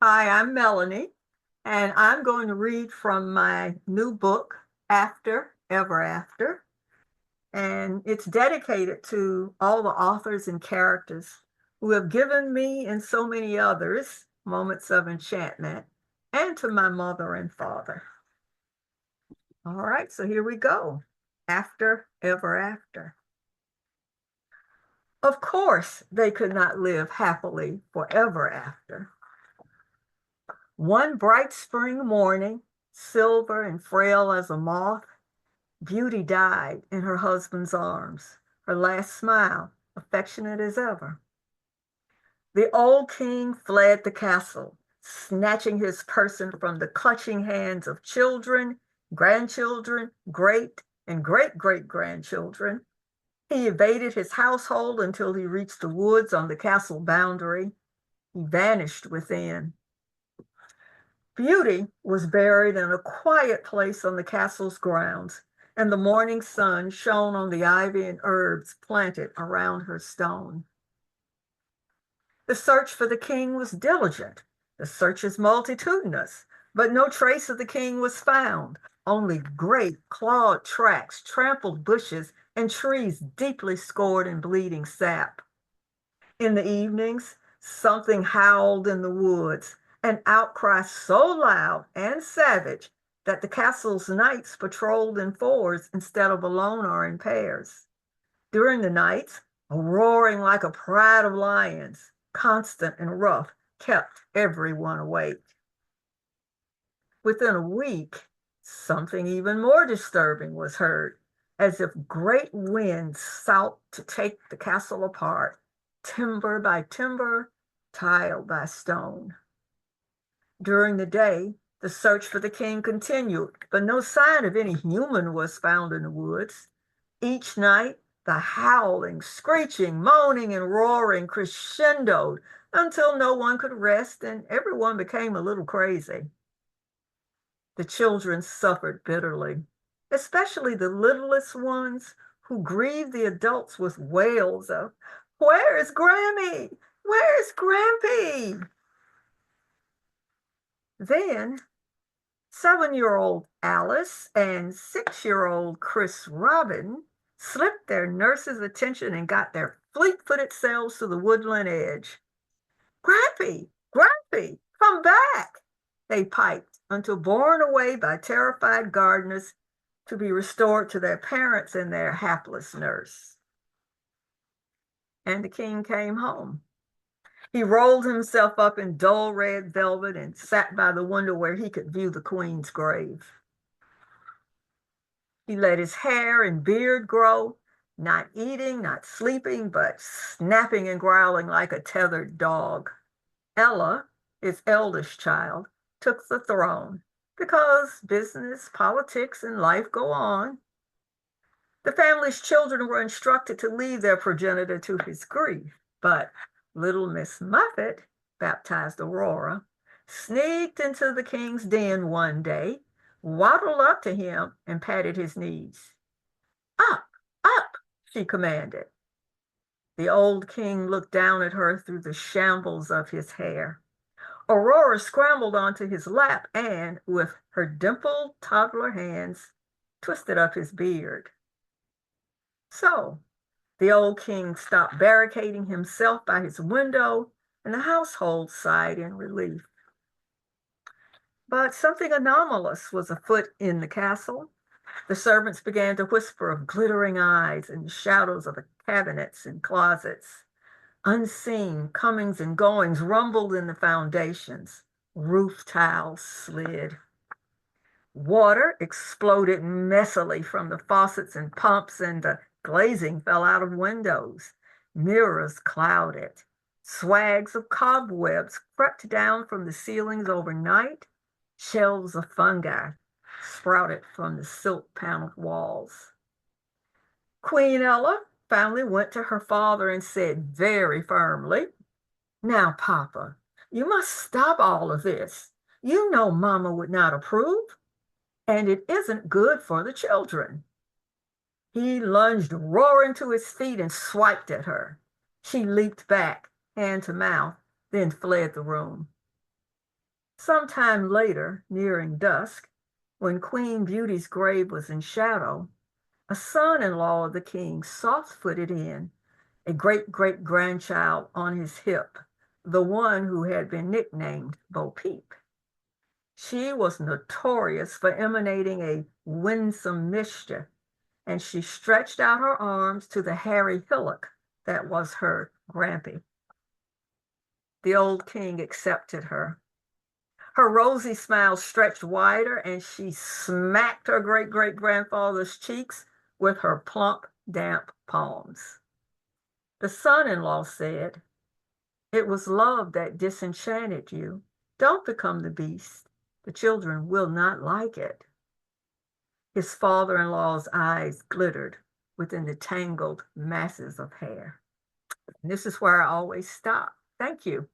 Hi, I'm Melanie, and I'm going to read from my new book, After Ever After. And it's dedicated to all the authors and characters who have given me and so many others moments of enchantment, and to my mother and father. All right, so here we go. After Ever After. Of course, they could not live happily forever after. One bright spring morning, silver and frail as a moth, Beauty died in her husband's arms, her last smile affectionate as ever. The old king fled the castle, snatching his person from the clutching hands of children, grandchildren, great and great great grandchildren. He evaded his household until he reached the woods on the castle boundary. He vanished within. Beauty was buried in a quiet place on the castle's grounds, and the morning sun shone on the ivy and herbs planted around her stone. The search for the king was diligent, the searches multitudinous, but no trace of the king was found, only great clawed tracks, trampled bushes, and trees deeply scored in bleeding sap. In the evenings, something howled in the woods, an outcry so loud and savage that the castle's knights patrolled in fours instead of alone or in pairs. During the nights, a roaring like a pride of lions, constant and rough, kept everyone awake. Within a week, something even more disturbing was heard, as if great winds sought to take the castle apart, timber by timber, tile by stone. During the day, the search for the king continued, but no sign of any human was found in the woods. Each night, the howling, screeching, moaning, and roaring crescendoed until no one could rest and everyone became a little crazy. The children suffered bitterly, especially the littlest ones who grieved the adults with wails of, "Where's Grammy? Where's Grampy?" Then 7-year-old Alice and 6-year-old Chris Robin slipped their nurse's attention and got their fleet-footed selves to the woodland edge. "Grampy, Grampy, come back," they piped until borne away by terrified gardeners to be restored to their parents and their hapless nurse. And the king came home. He rolled himself up in dull red velvet and sat by the window where he could view the queen's grave. He let his hair and beard grow, not eating, not sleeping, but snapping and growling like a tethered dog. Ella, his eldest child, took the throne because business, politics, and life go on. The family's children were instructed to leave their progenitor to his grief, but little Miss Muffet, baptized Aurora, sneaked into the king's den one day, waddled up to him, and patted his knees. "Up, up," she commanded. The old king looked down at her through the shambles of his hair. Aurora scrambled onto his lap and, with her dimpled toddler hands, twisted up his beard. So the old king stopped barricading himself by his window, and the household sighed in relief. But something anomalous was afoot in the castle. The servants began to whisper of glittering eyes and shadows of cabinets and closets. Unseen comings and goings rumbled in the foundations. Roof tiles slid. Water exploded messily from the faucets and pumps, and the glazing fell out of windows. Mirrors clouded. Swags of cobwebs crept down from the ceilings overnight. Shelves of fungi sprouted from the silk-paneled walls. Queen Ella finally went to her father and said very firmly, "Now, Papa, you must stop all of this. You know Mama would not approve, and it isn't good for the children." He lunged roaring to his feet and swiped at her. She leaped back, hand to mouth, then fled the room. Sometime later, nearing dusk, when Queen Beauty's grave was in shadow, a son-in-law of the king soft-footed in, a great-great-grandchild on his hip, the one who had been nicknamed Bo Peep. She was notorious for emanating a winsome mischief, and she stretched out her arms to the hairy hillock that was her grampy. The old king accepted her. Her rosy smile stretched wider, and she smacked her great-great-grandfather's cheeks with her plump, damp palms. The son-in-law said, "It was love that disenchanted you. Don't become the beast. The children will not like it." His father-in-law's eyes glittered within the tangled masses of hair. And this is where I always stop. Thank you.